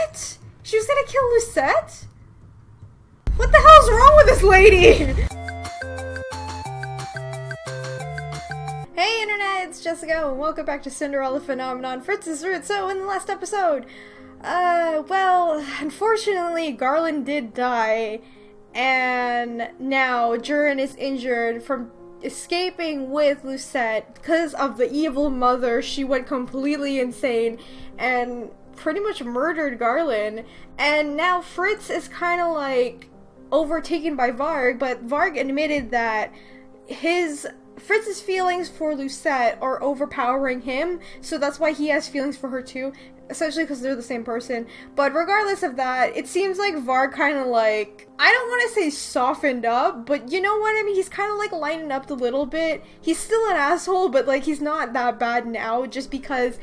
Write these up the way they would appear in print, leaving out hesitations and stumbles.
What? She was gonna kill Lucette? What the hell's wrong with this lady? Hey internet, it's Jessica and welcome back to Cinderella Phenomenon. Fritz is Fritz. So in the last episode, well, unfortunately Garland did die, and now Durin is injured from escaping with Lucette. Because of the evil mother, she went completely insane and pretty much murdered Garland, and now Fritz is kind of like overtaken by Varg, but Varg admitted that Fritz's feelings for Lucette are overpowering him, so that's why he has feelings for her too, essentially because they're the same person. But regardless of that, it seems like Varg kind of like, I don't want to say softened up, but you know what I mean? He's kind of like lightened up a little bit. He's still an asshole, but like he's not that bad now, just because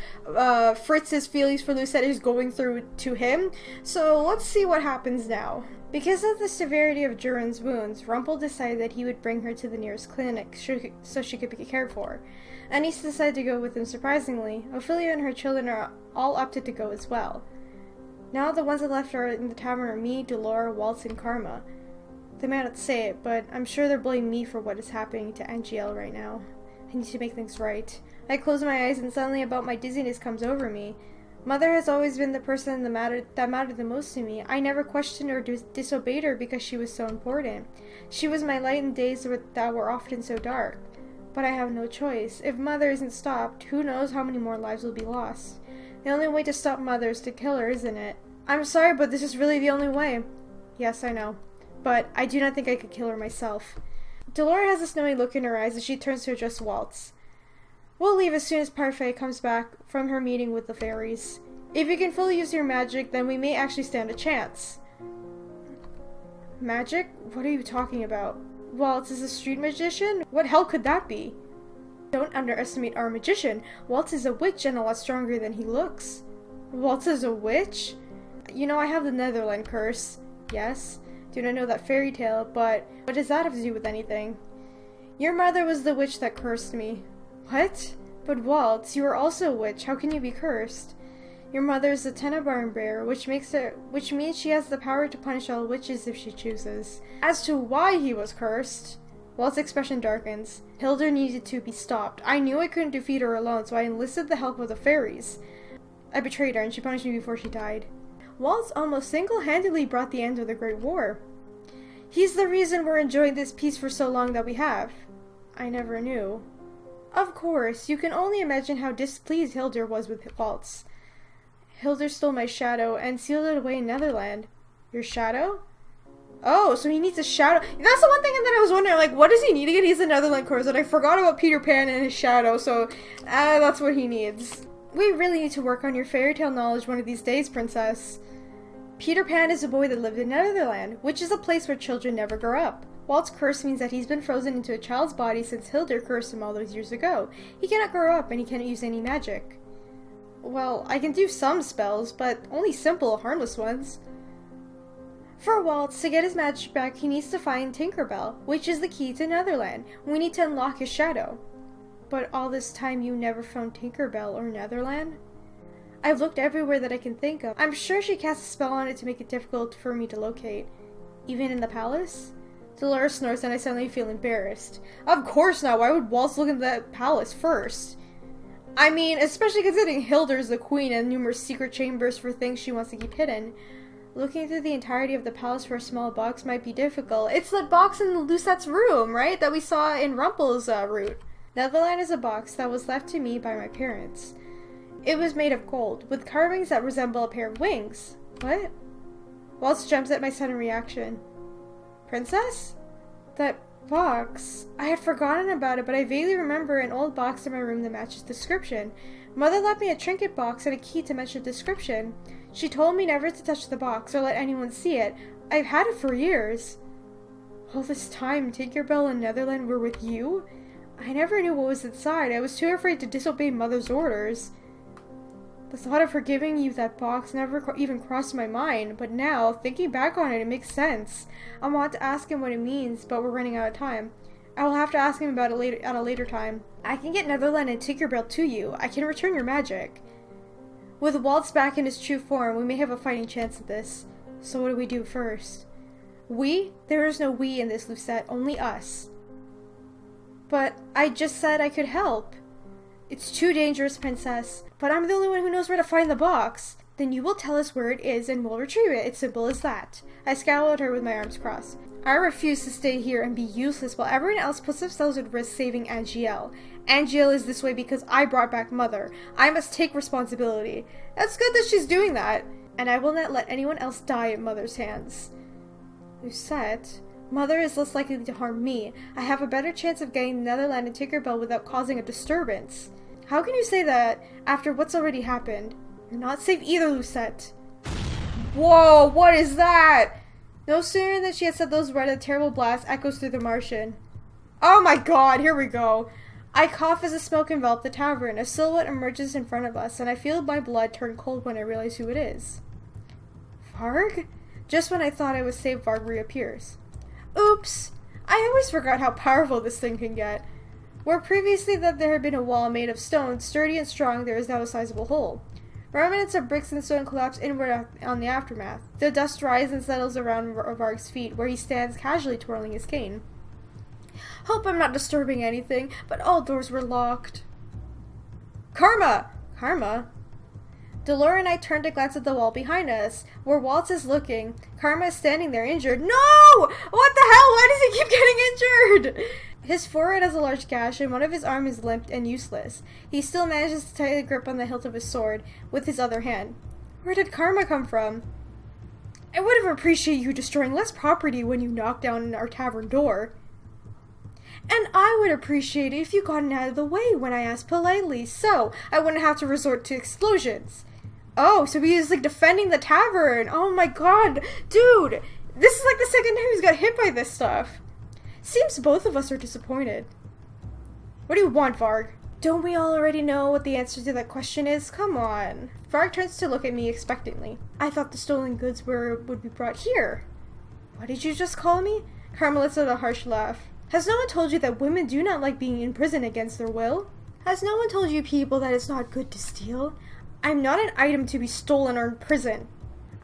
Fritz's feelings for Lucette is going through to him. So let's see what happens now. Because of the severity of Durin's wounds, Rumpel decided that he would bring her to the nearest clinic so she could be cared for. Anise decided to go with him surprisingly. Ophelia and her children are all opted to go as well. Now the ones that left are in the tavern are me, Delora, Waltz, and Karma. They might not say it, but I'm sure they're blaming me for what is happening to Angielle right now. I need to make things right. I close my eyes and suddenly about my dizziness comes over me. Mother has always been the person that mattered the most to me. I never questioned or disobeyed her because she was so important. She was my light in days that were often so dark. But I have no choice. If Mother isn't stopped, who knows how many more lives will be lost. The only way to stop Mother is to kill her, isn't it? I'm sorry, but this is really the only way. Yes, I know. But I do not think I could kill her myself. Delora has a snowy look in her eyes as she turns to address Waltz. We'll leave as soon as Parfait comes back from her meeting with the fairies. If you can fully use your magic, then we may actually stand a chance. Magic? What are you talking about? Waltz is a street magician? What hell could that be? Don't underestimate our magician. Waltz is a witch and a lot stronger than he looks. Waltz is a witch? You know, I have the Netherland curse. Yes. Do not know that fairy tale, but what does that have to do with anything? Your mother was the witch that cursed me. What? But Waltz, you are also a witch. How can you be cursed? Your mother is the Tenebarn bearer, which means she has the power to punish all witches if she chooses. As to why he was cursed, Waltz's expression darkens. Hilda needed to be stopped. I knew I couldn't defeat her alone, so I enlisted the help of the fairies. I betrayed her, and she punished me before she died. Waltz almost single-handedly brought the end of the Great War. He's the reason we're enjoying this peace for so long that we have. I never knew. Of course, you can only imagine how displeased Hilda was with Waltz. Hilda stole my shadow and sealed it away in Netherland. Your shadow? Oh, so he needs a shadow. That's the one thing that I was wondering, like, what does he need to get? He's a Netherland curse, and I forgot about Peter Pan and his shadow, so that's what he needs. We really need to work on your fairy tale knowledge one of these days, Princess. Peter Pan is a boy that lived in Netherland, which is a place where children never grow up. Walt's curse means that he's been frozen into a child's body since Hilda cursed him all those years ago. He cannot grow up, and he cannot use any magic. Well, I can do some spells, but only simple, harmless ones. For Waltz, to get his magic back, he needs to find Tinkerbell, which is the key to Netherland. We need to unlock his shadow. But all this time you never found Tinkerbell or Netherland? I've looked everywhere that I can think of. I'm sure she cast a spell on it to make it difficult for me to locate. Even in the palace? Delora snorts and I suddenly feel embarrassed. Of course not! Why would Waltz look in the palace first? I mean, especially considering Hilda is the queen and numerous secret chambers for things she wants to keep hidden. Looking through the entirety of the palace for a small box might be difficult. It's the box in Lucette's room, right? That we saw in Rumpel's route. Netherland is a box that was left to me by my parents. It was made of gold, with carvings that resemble a pair of wings. What? Waltz jumps at my sudden reaction. Princess? That box. I had forgotten about it, but I vaguely remember an old box in my room that matches the description. Mother left me a trinket box and a key to match the description. She told me never to touch the box or let anyone see it. I've had it for years. All this time, Tinkerbell and Netherland were with you? I never knew what was inside. I was too afraid to disobey Mother's orders. The thought of her giving you that box never even crossed my mind, but now, thinking back on it, it makes sense. I want to ask him what it means, but we're running out of time. I will have to ask him about it at a later time. I can get Netherland and Tinkerbell to you. I can return your magic. With Waltz back in his true form, we may have a fighting chance at this. So what do we do first? We? There is no we in this, Lucette. Only us. But I just said I could help. It's too dangerous, Princess. But I'm the only one who knows where to find the box. Then you will tell us where it is and we'll retrieve it. It's simple as that. I scowled at her with my arms crossed. I refuse to stay here and be useless while everyone else puts themselves at risk saving Angielle. Angielle is this way because I brought back Mother. I must take responsibility. That's good that she's doing that. And I will not let anyone else die at Mother's hands. Lucette, Mother is less likely to harm me. I have a better chance of getting the Netherland and Tinkerbell without causing a disturbance. How can you say that after what's already happened? You're not safe either, Lucette. Whoa, what is that? No sooner than she had said those words, a terrible blast echoes through the Martian. Oh my god, here we go. I cough as the smoke enveloped the tavern. A silhouette emerges in front of us, and I feel my blood turn cold when I realize who it is. Varg? Just when I thought I was safe, Varg reappears. Oops! I always forgot how powerful this thing can get. Where previously that there had been a wall made of stone, sturdy and strong, there is now a sizable hole. Remnants of bricks and stone collapse inward on the aftermath. The dust rises and settles around Varg's feet, where he stands casually twirling his cane. Hope I'm not disturbing anything, but all doors were locked. Karma! Karma? Delora and I turned to glance at the wall behind us, where Waltz is looking. Karma is standing there injured. No! What the hell? Why does he keep getting injured? His forehead has a large gash, and one of his arms is limp and useless. He still manages to tightly grip on the hilt of his sword with his other hand. Where did Karma come from? I would have appreciated you destroying less property when you knocked down our tavern door. And I would appreciate it if you gotten out of the way when I asked politely, so I wouldn't have to resort to explosions. Oh, so he is like defending the tavern. Oh my god, dude, this is like the second time he's got hit by this stuff. Seems both of us are disappointed. What do you want, Varg? Don't we all already know what the answer to that question is? Come on. Varg turns to look at me expectantly. I thought the stolen goods would be brought here. What did you just call me? Karma lets out a harsh laugh. Has no one told you that women do not like being in prison against their will? Has no one told you people that it's not good to steal? I'm not an item to be stolen or in prison.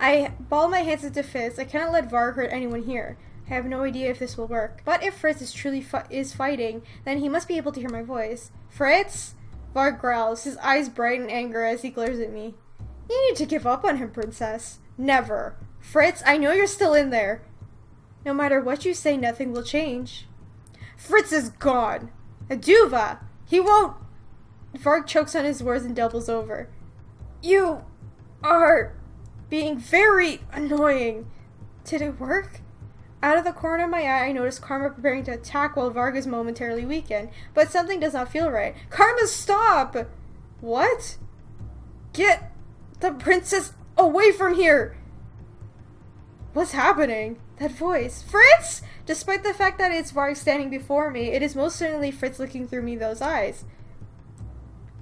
I ball my hands into fists. I cannot let Varg hurt anyone here. I have no idea if this will work. But if Fritz is truly fighting, then he must be able to hear my voice. Fritz? Varg growls, his eyes bright in anger as he glares at me. You need to give up on him, Princess. Never. Fritz, I know you're still in there. No matter what you say, nothing will change. Fritz is gone. Aduva! He won't... Varg chokes on his words and doubles over. You are being very annoying. Did it work? Out of the corner of my eye, I notice Karma preparing to attack while Varg is momentarily weakened. But something does not feel right. Karma, stop! What? Get the princess away from here! What's happening? That voice. Fritz! Despite the fact that it's Varg standing before me, it is most certainly Fritz looking through me those eyes.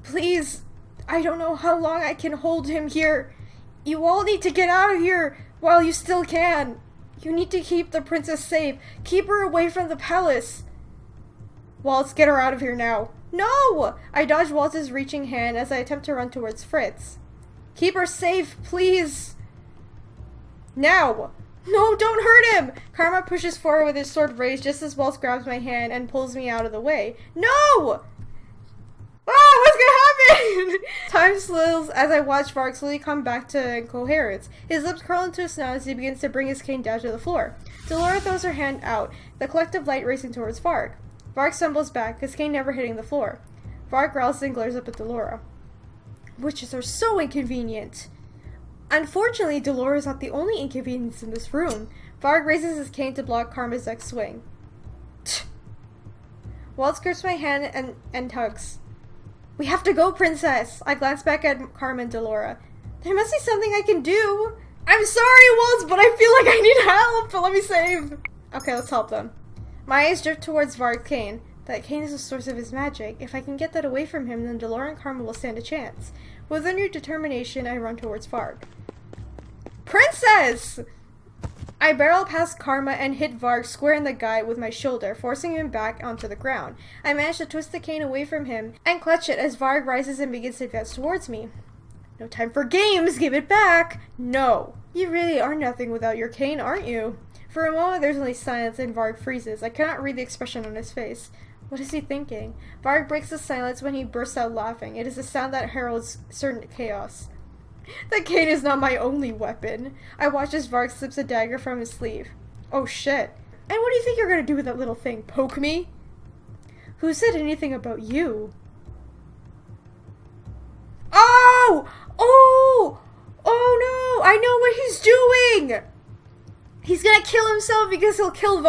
Please, I don't know how long I can hold him here. You all need to get out of here while you still can. You need to keep the princess safe. Keep her away from the palace. Waltz, get her out of here now. No! I dodge Waltz's reaching hand as I attempt to run towards Fritz. Keep her safe, please. Now! No, don't hurt him! Karma pushes forward with his sword raised just as Waltz grabs my hand and pulls me out of the way. No! Ah, what's gonna happen? Time slows as I watch Varg slowly come back to incoherence. His lips curl into a snarl as he begins to bring his cane down to the floor. Delora throws her hand out, the collective light racing towards Varg. Varg stumbles back, his cane never hitting the floor. Varg growls and glares up at Delora. Witches are so inconvenient. Unfortunately, Delora is not the only inconvenience in this room. Varg raises his cane to block Karma's next swing. Waltz grips my hand and tugs. We have to go, Princess! I glance back at Karma and Delora. There must be something I can do. I'm sorry, Waltz, but I feel like I need help. Let me save. Okay, let's help them. My eyes drift towards Varg's cane. That cane is the source of his magic. If I can get that away from him, then Delora and Karma will stand a chance. With renewed determination, I run towards Varg. Princess! I barrel past Karma and hit Varg square in the guy with my shoulder, forcing him back onto the ground. I manage to twist the cane away from him and clutch it as Varg rises and begins to advance towards me. No time for games! Give it back! No! You really are nothing without your cane, aren't you? For a moment there's only silence and Varg freezes. I cannot read the expression on his face. What is he thinking? Varg breaks the silence when he bursts out laughing. It is a sound that heralds certain chaos. The cane is not my only weapon. I watch as Varg slips a dagger from his sleeve. Oh shit. And what do you think you're gonna do with that little thing? Poke me? Who said anything about you? Oh! Oh! Oh no! I know what he's doing! He's gonna kill himself because he'll kill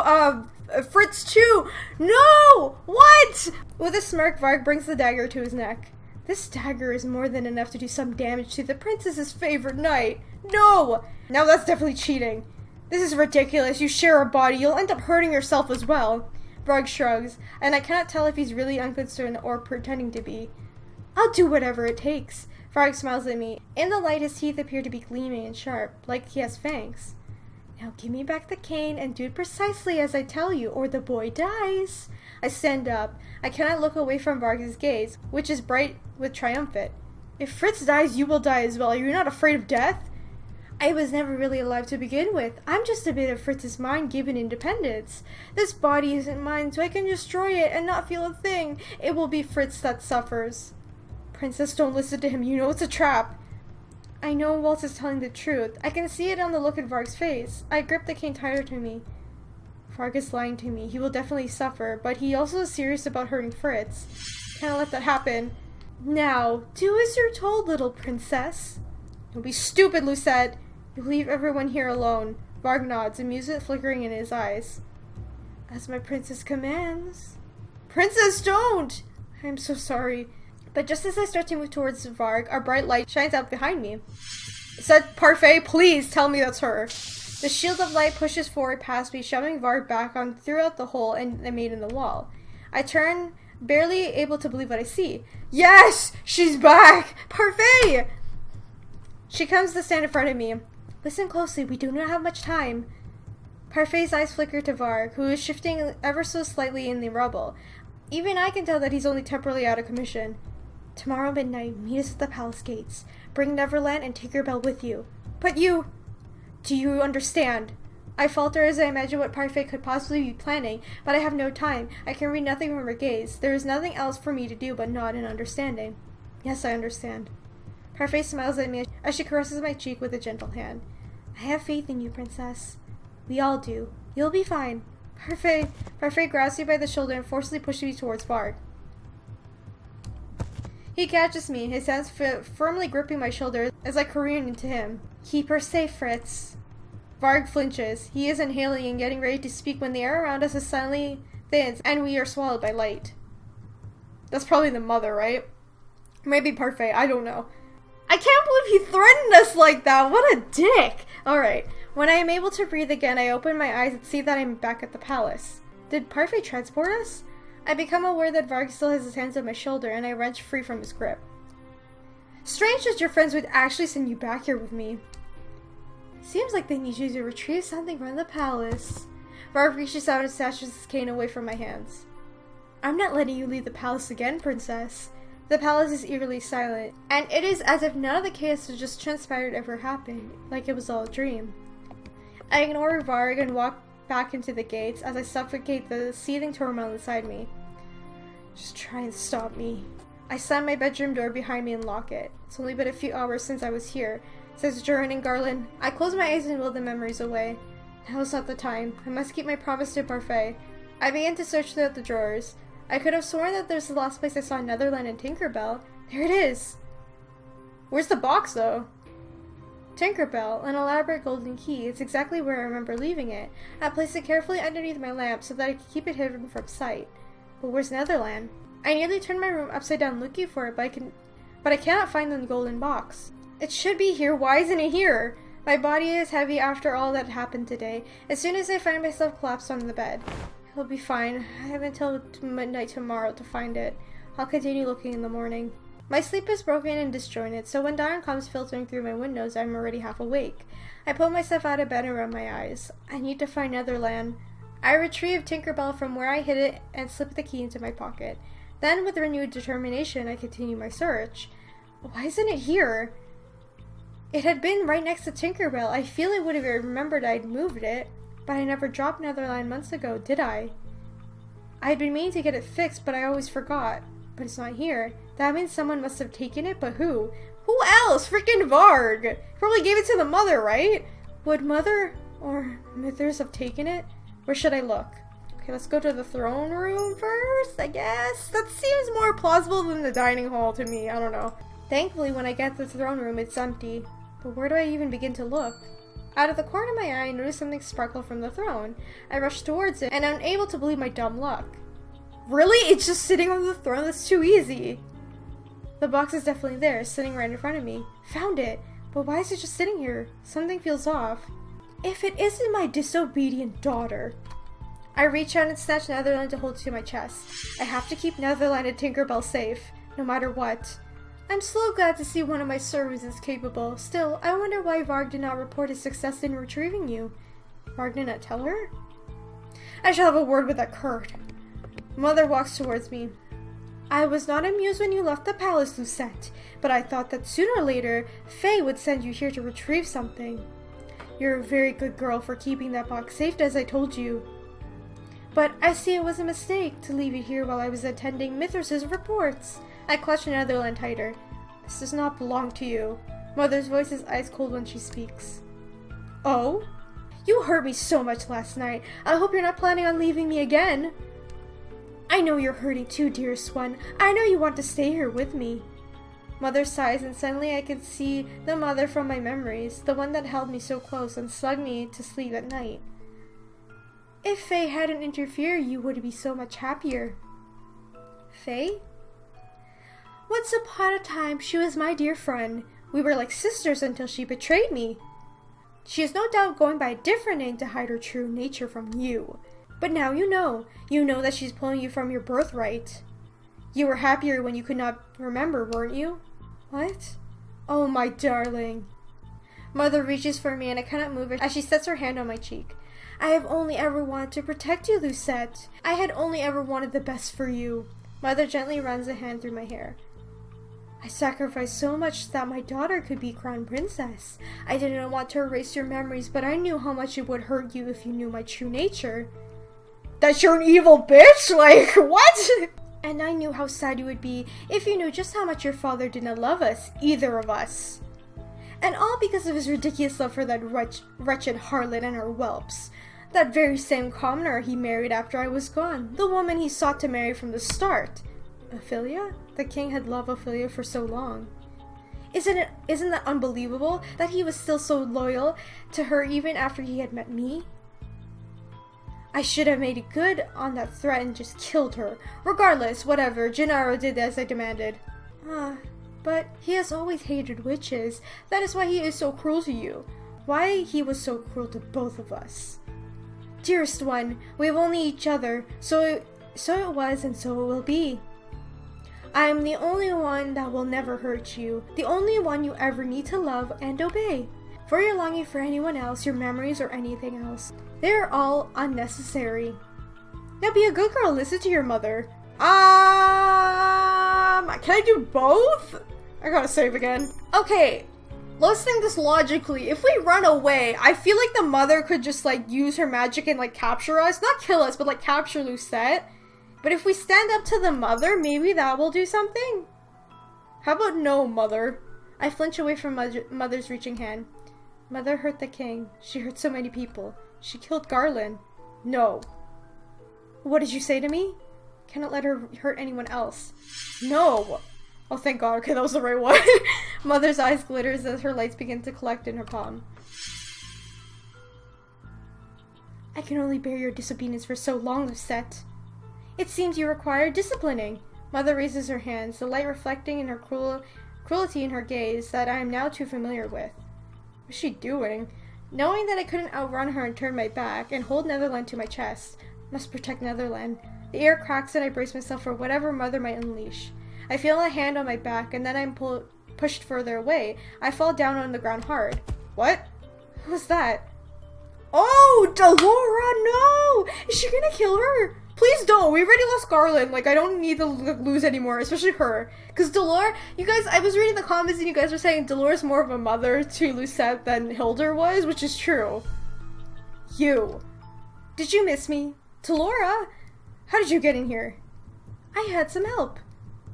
Fritz too! No! What? With a smirk, Varg brings the dagger to his neck. This dagger is more than enough to do some damage to the princess's favorite knight. No! Now that's definitely cheating. This is ridiculous. You share a body. You'll end up hurting yourself as well. Varg shrugs, and I cannot tell if he's really unconcerned or pretending to be. I'll do whatever it takes. Varg smiles at me. In the light, his teeth appear to be gleaming and sharp, like he has fangs. Now give me back the cane and do it precisely as I tell you, or the boy dies. I stand up. I cannot look away from Varg's gaze, which is bright with triumphant. If Fritz dies, you will die as well. Are you not afraid of death? I was never really alive to begin with. I'm just a bit of Fritz's mind given independence. This body isn't mine, so I can destroy it and not feel a thing. It will be Fritz that suffers. Princess, don't listen to him. You know it's a trap. I know Walt is telling the truth. I can see it on the look in Varg's face. I grip the cane tighter to me. Varg is lying to me. He will definitely suffer, but he also is serious about hurting Fritz. Can't let that happen. Now, do as you're told, little princess. Don't be stupid, Lucette. You leave everyone here alone. Varg nods, amusement flickering in his eyes. As my princess commands. Princess, don't! I am so sorry. But just as I start to move towards Varg, a bright light shines out behind me. Said Parfait, please tell me that's her. The shield of light pushes forward past me, shoving Varg back on throughout the hole I made in the wall. I turn, barely able to believe what I see. Yes! She's back! Parfait! She comes to stand in front of me. Listen closely, we do not have much time. Parfait's eyes flicker to Varg, who is shifting ever so slightly in the rubble. Even I can tell that he's only temporarily out of commission. Tomorrow midnight, meet us at the palace gates. Bring Neverland and Tinkerbell with you. But you... Do you understand? I falter as I imagine what Parfait could possibly be planning, but I have no time. I can read nothing from her gaze. There is nothing else for me to do but nod in understanding. Yes, I understand. Parfait smiles at me as she caresses my cheek with a gentle hand. I have faith in you, princess. We all do. You'll be fine. Parfait grabs me by the shoulder and forcibly pushes me towards Varg. He catches me, his hands firmly gripping my shoulder as I careen into him. Keep her safe, Fritz. Varg flinches. He is inhaling and getting ready to speak when the air around us is suddenly thins and we are swallowed by light. That's probably the mother, right? Maybe Parfait, I don't know. I can't believe he threatened us like that. What a dick. Alright. When I am able to breathe again, I open my eyes and see that I'm back at the palace. Did Parfait transport us? I become aware that Varg still has his hands on my shoulder, and I wrench free from his grip. Strange that your friends would actually send you back here with me. Seems like they need you to retrieve something from the palace. Varg reaches out and snatches his cane away from my hands. I'm not letting you leave the palace again, princess. The palace is eerily silent, and it is as if none of the chaos that just transpired ever happened, like it was all a dream. I ignore Varg and walk back into the gates as I suffocate the seething turmoil inside me. Just try and stop me. I slam my bedroom door behind me and lock it. It's only been a few hours since I was here, says Durin and Garland. I close my eyes and will the memories away. Now is not the time. I must keep my promise to Parfait. I began to search throughout the drawers. I could have sworn that there's the last place I saw Netherland and Tinkerbell. There it is! Where's the box, though? Tinkerbell, an elaborate golden key. It's exactly where I remember leaving it. I placed it carefully underneath my lamp so that I could keep it hidden from sight. But where's Netherland? I nearly turned my room upside down looking for it, but I cannot find the golden box. It should be here. Why isn't it here? My body is heavy after all that happened today. As soon as I find myself collapsed on the bed. It'll be fine. I have until midnight tomorrow to find it. I'll continue looking in the morning. My sleep is broken and disjointed, so when dawn comes filtering through my windows, I'm already half awake. I pull myself out of bed and rub my eyes. I need to find Netherland. I retrieve Tinkerbell from where I hid it and slip the key into my pocket. Then, with renewed determination, I continue my search. Why isn't it here? It had been right next to Tinkerbell. I feel I would have remembered I'd moved it, but I never dropped Netherland months ago, did I? I had been meaning to get it fixed, but I always forgot. But it's not here. That means someone must have taken it, but who? Who else? Freaking Varg! Probably gave it to the mother, right? Would Mother or Mithers have taken it? Where should I look? Okay, let's go to the throne room first, I guess. That seems more plausible than the dining hall to me. I don't know. Thankfully, when I get to the throne room, it's empty. But where do I even begin to look? Out of the corner of my eye, I noticed something sparkle from the throne. I rushed towards it, and I'm unable to believe my dumb luck. Really? It's just sitting on the throne? That's too easy. The box is definitely there, sitting right in front of me. Found it. But why is it just sitting here? Something feels off. If it isn't my disobedient daughter. I reach out and snatch Netherland to hold to my chest. I have to keep Netherland and Tinkerbell safe, no matter what. I'm so glad to see one of my servants is capable. Still, I wonder why Varg did not report his success in retrieving you. Varg did not tell her? I shall have a word with that Kurt. Mother walks towards me. I was not amused when you left the palace, Lucette, but I thought that sooner or later, Faye would send you here to retrieve something. You're a very good girl for keeping that box safe, as I told you. But I see it was a mistake to leave you here while I was attending Mithers' reports. I clutch Netherland tighter. This does not belong to you. Mother's voice is ice cold when she speaks. Oh? You hurt me so much last night. I hope you're not planning on leaving me again. I know you're hurting too, dearest one. I know you want to stay here with me. Mother sighs, and suddenly I can see the mother from my memories, the one that held me so close and slugged me to sleep at night. If Faye hadn't interfered, you would be so much happier. Faye? Once upon a time, she was my dear friend. We were like sisters until she betrayed me. She is no doubt going by a different name to hide her true nature from you. But now you know. You know that she's pulling you from your birthright. You were happier when you could not remember, weren't you? What? Oh, my darling. Mother reaches for me and I cannot move it as she sets her hand on my cheek. I have only ever wanted to protect you, Lucette. I had only ever wanted the best for you. Mother gently runs a hand through my hair. I sacrificed so much that my daughter could be crowned princess. I didn't want to erase your memories, but I knew how much it would hurt you if you knew my true nature. That you're an evil bitch? Like, what? And I knew how sad you would be if you knew just how much your father didn't love us, either of us. And all because of his ridiculous love for that wretched harlot and her whelps. That very same commoner he married after I was gone, the woman he sought to marry from the start. Ophelia? The king had loved Ophelia for so long. Isn't that unbelievable that he was still so loyal to her even after he had met me? I should have made it good on that threat and just killed her. Regardless, whatever, Gennaro did as I demanded. But he has always hated witches. That is why he is so cruel to you. Why he was so cruel to both of us. Dearest one, we have only each other, so it was and so it will be. I am the only one that will never hurt you, the only one you ever need to love and obey. For your longing for anyone else, your memories, or anything else, they are all unnecessary. Now be a good girl, listen to your mother. Can I do both? I gotta save again. Okay, let's think this logically. If we run away, I feel like the mother could just like use her magic and like capture us. Not kill us, but like capture Lucette. But if we stand up to the mother, maybe that will do something? How about no, mother? I flinch away from mother's reaching hand. Mother hurt the king. She hurt so many people. She killed Garland. No. What did you say to me? Cannot let her hurt anyone else. No. Oh, thank God. Okay, that was the right one. Mother's eyes glitters as her lights begin to collect in her palm. I can only bear your disobedience for so long, Lucette. It seems you require disciplining. Mother raises her hands, the light reflecting in her cruelty in her gaze that I am now too familiar with. What is she doing? Knowing that I couldn't outrun her and turn my back and hold Netherland to my chest. Must protect Netherland. The air cracks and I brace myself for whatever mother might unleash. I feel a hand on my back and then I'm pushed further away. I fall down on the ground hard. What? Who was that? Oh, Delora, no! Is she gonna kill her? Please don't. We already lost Garland. Like, I don't need to lose anymore, especially her. Because Dolores, you guys, I was reading the comments and you guys were saying Dolores is more of a mother to Lucette than Hilda was, which is true. You. Did you miss me? To Laura? How did you get in here? I had some help.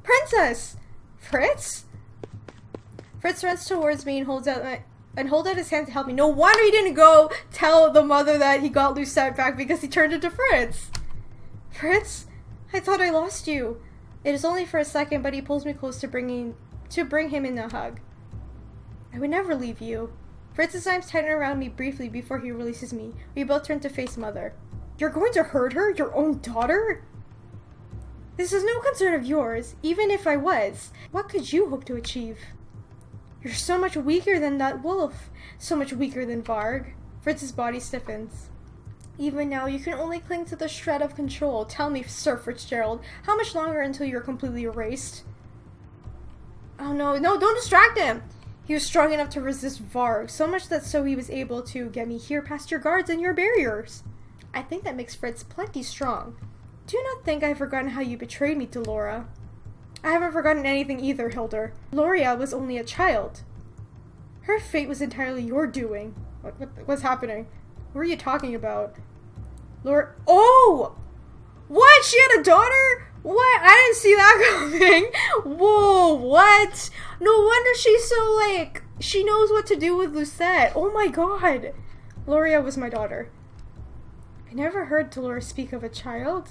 Princess! Fritz? Fritz runs towards me and holds out his hand to help me. No wonder he didn't go tell the mother that he got Lucette back because he turned into Fritz. Fritz? I thought I lost you. It is only for a second, but he pulls me close to bring him in a hug. I would never leave you. Fritz's arms tighten around me briefly before he releases me. We both turn to face Mother. You're going to hurt her? Your own daughter? This is no concern of yours, even if I was. What could you hope to achieve? You're so much weaker than that wolf. So much weaker than Varg. Fritz's body stiffens. Even now, you can only cling to the shred of control. Tell me, Sir Fitzgerald, how much longer until you're completely erased? Oh no, don't distract him! He was strong enough to resist Varg, so much that he was able to get me here past your guards and your barriers. I think that makes Fritz plenty strong. Do not think I've forgotten how you betrayed me to Laura. I haven't forgotten anything either, Hilda. Loria was only a child. Her fate was entirely your doing. What's happening? What are you talking about? Laura— Oh! What? She had a daughter? What? I didn't see that coming. Whoa, what? No wonder she's so, like, she knows what to do with Lucette. Oh my god. Loria was my daughter. I never heard Dolores speak of a child.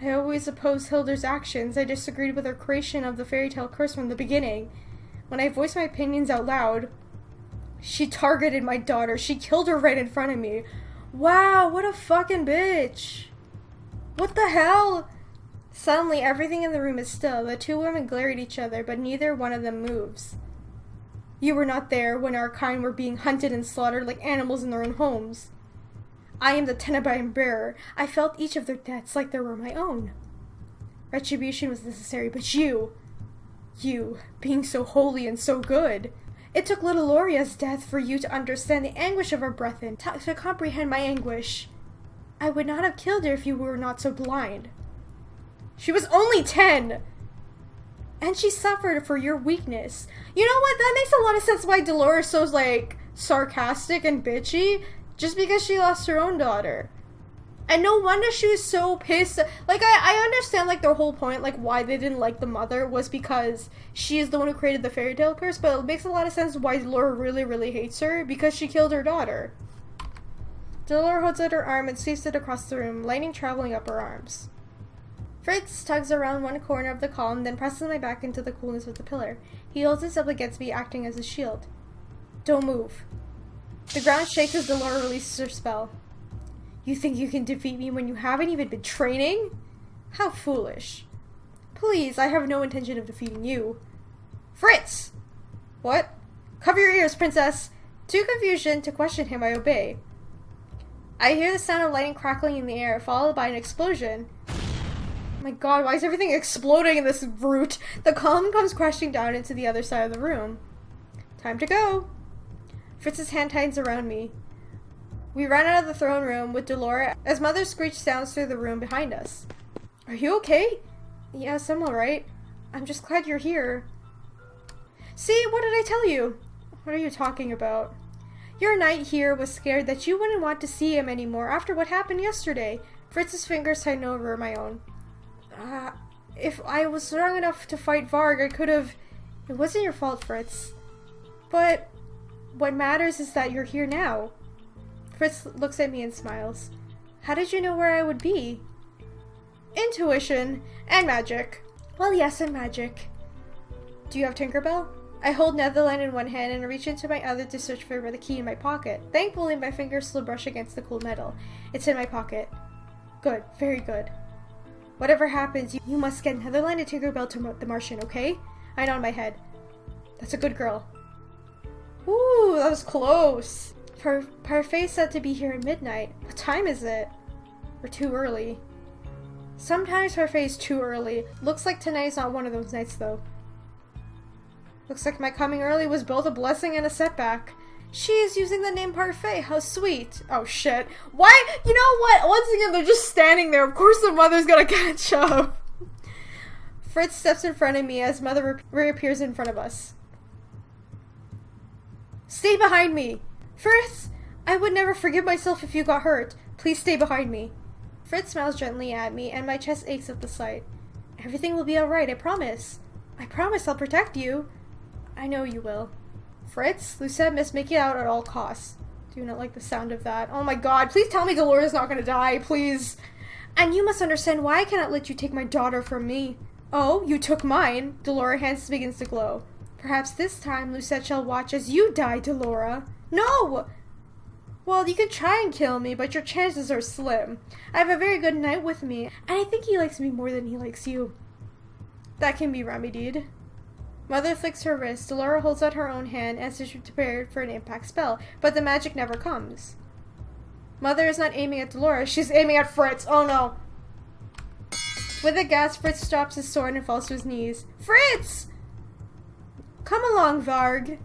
I always opposed Hilda's actions. I disagreed with her creation of the Fairytale Curse from the beginning. When I voiced my opinions out loud, she targeted my daughter. She killed her right in front of me. Wow, what a fucking bitch. What the hell? Suddenly, everything in the room is still. The two women glare at each other, but neither one of them moves. You were not there when our kind were being hunted and slaughtered like animals in their own homes. I am the Tenenbaum bearer. I felt each of their deaths like they were my own. Retribution was necessary, but you, being so holy and so good. It took little Loria's death for you to understand the anguish of her brethren, to comprehend my anguish. I would not have killed her if you were not so blind. She was only 10! And she suffered for your weakness. You know what? That makes a lot of sense why Dolores so, like, sarcastic and bitchy. Just because she lost her own daughter. And no wonder she was so pissed. Like, I understand, like, their whole point, like, why they didn't like the mother was because she is the one who created the Fairytale Curse, but it makes a lot of sense why Laura really, really hates her, because she killed her daughter. Dolores holds out her arm and sweeps it across the room, lightning traveling up her arms. Fritz tugs around one corner of the column, then presses my back into the coolness of the pillar. He holds himself against me, acting as a shield. Don't move. The ground shakes as Dolores releases her spell. You think you can defeat me when you haven't even been training? How foolish. Please, I have no intention of defeating you. Fritz! What? Cover your ears, princess! Too confusion to question him, I obey. I hear the sound of lightning crackling in the air, followed by an explosion. Oh my god, why is everything exploding in this route? The column comes crashing down into the other side of the room. Time to go. Fritz's hand tightens around me. We run out of the throne room with Dolores as Mother's screech sounds through the room behind us. Are you okay? Yes, I'm alright. I'm just glad you're here. See, what did I tell you? What are you talking about? Your knight here was scared that you wouldn't want to see him anymore after what happened yesterday. Fritz's fingers tighten over my own. If I was strong enough to fight Varg, I could have... It wasn't your fault, Fritz. But... what matters is that you're here now. Fritz looks at me and smiles. How did you know where I would be? Intuition. And magic. Well, yes, and magic. Do you have Tinkerbell? I hold Netherland in one hand and reach into my other to search for the key in my pocket. Thankfully, my fingers still brush against the cool metal. It's in my pocket. Good. Very good. Whatever happens, you must get Netherland and Tinkerbell to the Martian, okay? I nod my head. That's a good girl. Ooh, that was close. Parfait said to be here at midnight. What time is it? Or too early? Sometimes Parfait is too early. Looks like tonight's not one of those nights, though. Looks like my coming early was both a blessing and a setback. She is using the name Parfait. How sweet. Oh shit. Why? You know what? Once again, they're just standing there. Of course the mother's gonna catch up. Fritz steps in front of me as mother reappears in front of us. Stay behind me. Fritz, I would never forgive myself if you got hurt. Please stay behind me. Fritz smiles gently at me and my chest aches at the sight. Everything will be alright, I promise. I promise I'll protect you. I know you will. Fritz, Lucette must make it out at all costs. Do you not like the sound of that? Oh my god, please tell me Dolores is not gonna die, please. And you must understand why I cannot let you take my daughter from me. Oh, you took mine. Dolores' hands begins to glow. Perhaps this time Lucette shall watch as you die, Dolores. No! Well, you can try and kill me, but your chances are slim. I have a very good knight with me, and I think he likes me more than he likes you. That can be remedied. Mother flicks her wrist. Dolores holds out her own hand as if she's prepared for an impact spell, but the magic never comes. Mother is not aiming at Dolores, she's aiming at Fritz. Oh no. With a gasp, Fritz drops his sword and falls to his knees. Fritz! Come along, Varg.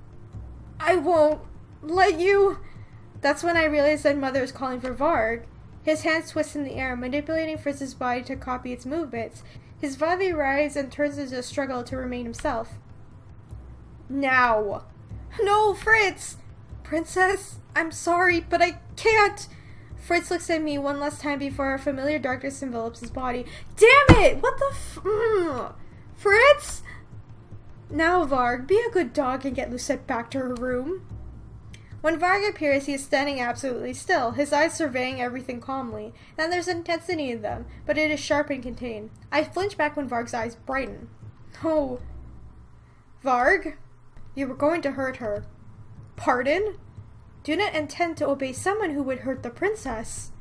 I won't let you. That's when I realized that Mother is calling for Varg. His hands twist in the air, manipulating Fritz's body to copy its movements. His body writhes and turns into a struggle to remain himself. Now! No, Fritz! Princess, I'm sorry, but I can't! Fritz looks at me one last time before a familiar darkness envelops his body. Damn it! What the Fritz? Now, Varg, be a good dog and get Lucette back to her room. When Varg appears, he is standing absolutely still, his eyes surveying everything calmly. Then there's intensity in them, but it is sharp and contained. I flinch back when Varg's eyes brighten. Oh. Varg? You were going to hurt her. Pardon? Do not intend to obey someone who would hurt the princess.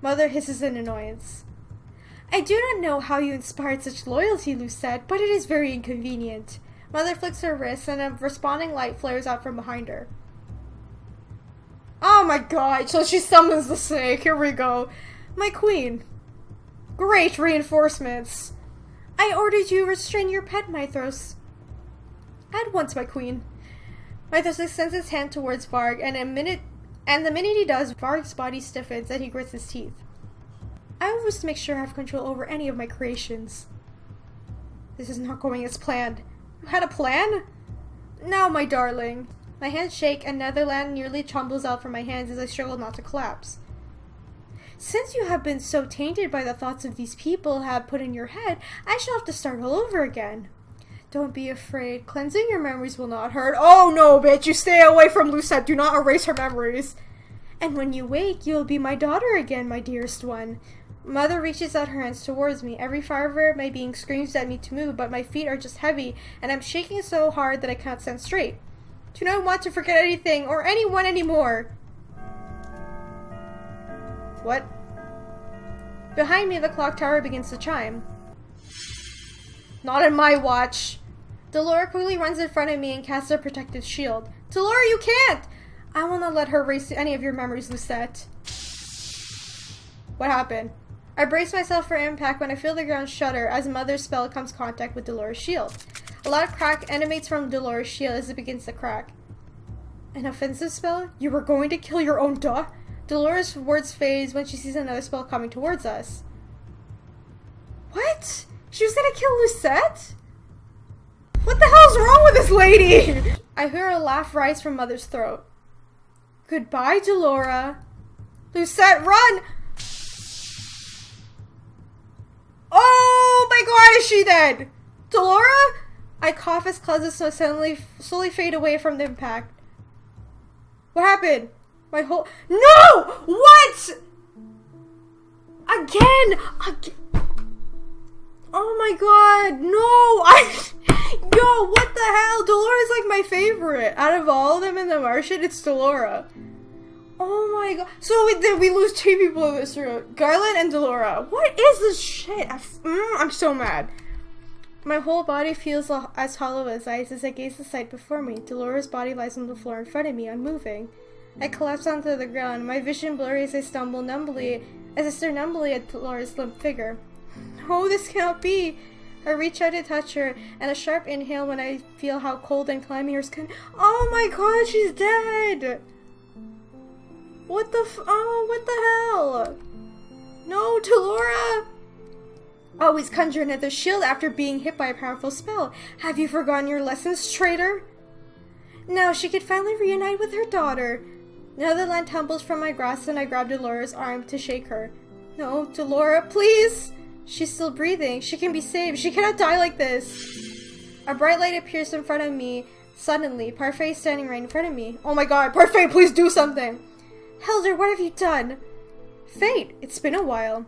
Mother hisses in annoyance. I do not know how you inspired such loyalty, Lucette, but it is very inconvenient. Mother flicks her wrist and a responding light flares out from behind her. Oh my god, so she summons the snake. Here we go. My queen. Great reinforcements. I ordered you to restrain your pet, Mythros. At once, my queen. Mythros extends his hand towards Varg, and the minute he does, Varg's body stiffens and he grits his teeth. I always to make sure I have control over any of my creations. This is not going as planned. You had a plan? Now, my darling. My hands shake and Netherland nearly tumbles out from my hands as I struggle not to collapse. Since you have been so tainted by the thoughts of these people have put in your head, I shall have to start all over again. Don't be afraid. Cleansing your memories will not hurt. Oh no, bitch, you stay away from Lucette. Do not erase her memories. And when you wake, you will be my daughter again, my dearest one. Mother reaches out her hands towards me. Every fiber of my being screams at me to move, but my feet are just heavy, and I'm shaking so hard that I cannot stand straight. Do not want to forget anything or anyone anymore. What? Behind me, the clock tower begins to chime. Not on my watch. Dolores quickly runs in front of me and casts a protective shield. Dolores, you can't! I will not let her erase any of your memories, Lucette. What happened? I brace myself for impact when I feel the ground shudder as Mother's spell comes contact with Dolores' shield. A loud crack emanates from Dolores' shield as it begins to crack. An offensive spell? You were going to kill your own daughter? Dolores' words fades when she sees another spell coming towards us. What? She was gonna kill Lucette? What the hell's wrong with this lady? I hear a laugh rise from Mother's throat. Goodbye, Dolores. Lucette, run! Oh my god, is she dead? Dolores? I cough as clouds slowly fade away from the impact. What happened? My whole— No! What? Again! Oh my god, no! Yo, what the hell? Dolores is like my favorite. Out of all of them in the Martian, it's Dolores. Oh my god. So we lose two people in this room. Garland and Dolores. What is this shit? I'm so mad. My whole body feels as hollow as ice as I gaze the sight before me. Dolores' body lies on the floor in front of me, unmoving. I collapse onto the ground, my vision blurry as I stare numbly at Dolores' limp figure. Oh, this cannot be! I reach out to touch her, and a sharp inhale when I feel how cold and clammy her skin— Oh my god, she's dead! Oh, what the hell? No, Delora! Always conjure another shield after being hit by a powerful spell. Have you forgotten your lessons, traitor? Now she could finally reunite with her daughter. Netherland tumbles from my grasp and I grab Delora's arm to shake her. No, Delora, please! She's still breathing. She can be saved. She cannot die like this. A bright light appears in front of me. Suddenly, Parfait is standing right in front of me. Oh my god, Parfait, please do something! Hilder, what have you done? Fate, it's been a while.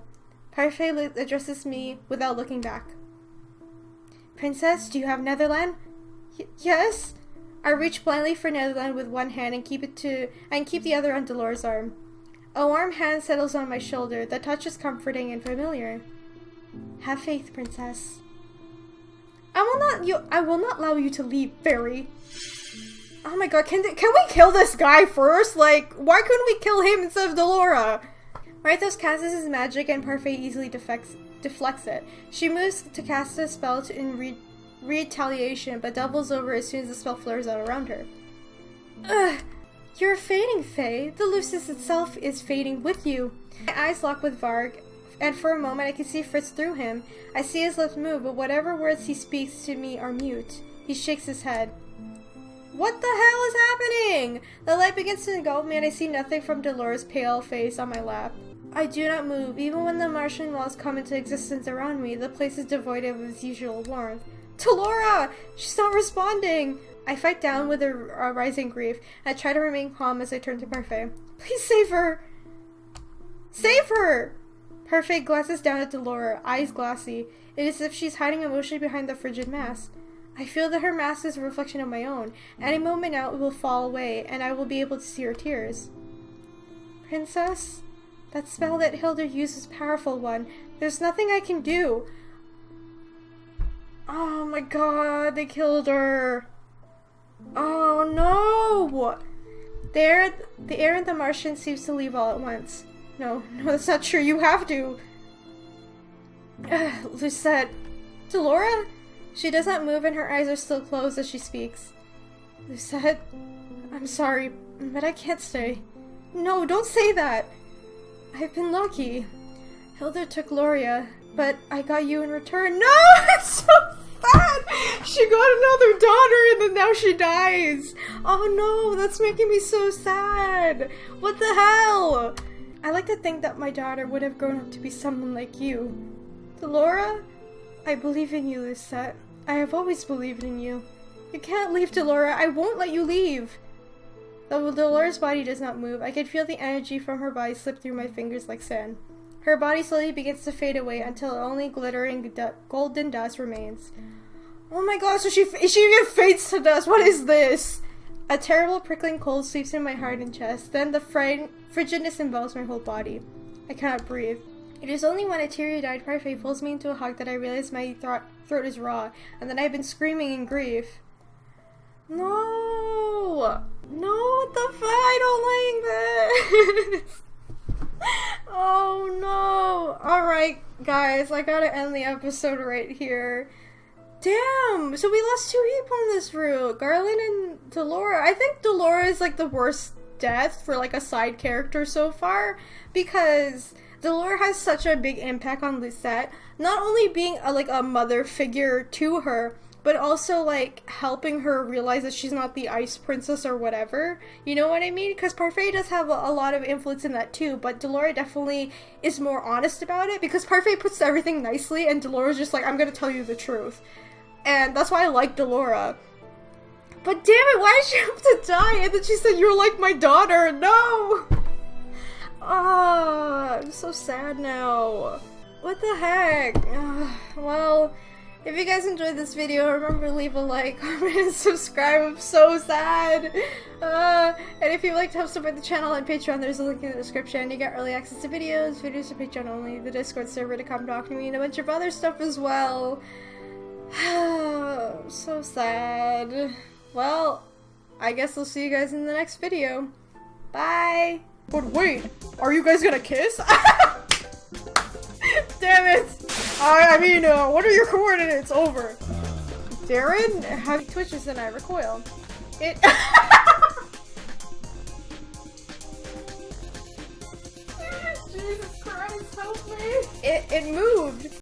Parfait addresses me without looking back. Princess, do you have Netherland? Yes? I reach blindly for Netherland with one hand and keep the other on Delora's arm. A warm hand settles on my shoulder. The touch is comforting and familiar. Have faith, Princess. I will not allow you to leave, Fairy. Oh my god, can we kill this guy first? Like, why couldn't we kill him instead of Delora? Rythos casts his magic and Parfait easily deflects it. She moves to cast a spell in retaliation, but doubles over as soon as the spell flares out around her. Ugh! You're fading, Faye. The Lucis itself is fading with you. My eyes lock with Varg, and for a moment I can see Fritz through him. I see his lips move, but whatever words he speaks to me are mute. He shakes his head. What the hell is happening? The light begins to engulf me and I see nothing from Delora's pale face on my lap. I do not move. Even when the Martian walls come into existence around me, the place is devoid of its usual warmth. Delora! She's not responding! I fight down with a rising grief, and I try to remain calm as I turn to Parfait. Please save her! Save her! Parfait glances down at Delora, eyes glassy. It is as if she's hiding emotion behind the frigid mask. I feel that her mask is a reflection of my own. Any moment now it will fall away, and I will be able to see her tears. Princess? That spell that Hilder used is a powerful one. There's nothing I can do. Oh my god, they killed her. Oh no! The air in the Martian seems to leave all at once. No, that's not true. You have to. Lucette. Delora? She does not move and her eyes are still closed as she speaks. Lucette, I'm sorry, but I can't stay. No, don't say that. I've been lucky. Hilder took Loria, but I got you in return. No! It's so sad! She got another daughter and then now she dies! Oh no, that's making me so sad! What the hell? I like to think that my daughter would have grown up to be someone like you. Delora? I believe in you, Lucette. I have always believed in you. You can't leave, Delora. I won't let you leave! Though Delora's body does not move, I can feel the energy from her body slip through my fingers like sand. Her body slowly begins to fade away until only glittering golden dust remains. Oh my god, so she even fades to dust! What is this? A terrible prickling cold sweeps in my heart and chest, then the frigidness envelops my whole body. I cannot breathe. It is only when a teary-eyed Parfait pulls me into a hug that I realize my throat is raw, and that I've been screaming in grief. No! No, what the fuck? I don't like this! Oh no! Alright, guys, I gotta end the episode right here. Damn! So we lost two people in this route. Garland and Delora. I think Delora is like the worst death for like a side character so far, because Delora has such a big impact on Lucette, not only being a mother figure to her, but also like helping her realize that she's not the ice princess or whatever. You know what I mean? Because Parfait does have a lot of influence in that too, but Delora definitely is more honest about it, because Parfait puts everything nicely and Delora's just like, I'm gonna tell you the truth. And that's why I like Delora. But damn it, why did she have to die? And then she said, you're like my daughter. No! Ah, I'm so sad now. What the heck? Well, if you guys enjoyed this video, remember to leave a like, comment, and subscribe. I'm so sad. And if you'd like to help support the channel on Patreon, there's a link in the description. You get early access to videos are Patreon only, the Discord server to come talk to me, and a bunch of other stuff as well. So sad. Well, I guess I'll see you guys in the next video. Bye! But wait, are you guys gonna kiss? Damn it! I mean, what are your coordinates? Over. Darren? How he twitches and I recoil. It- Jesus Christ, help me! It moved!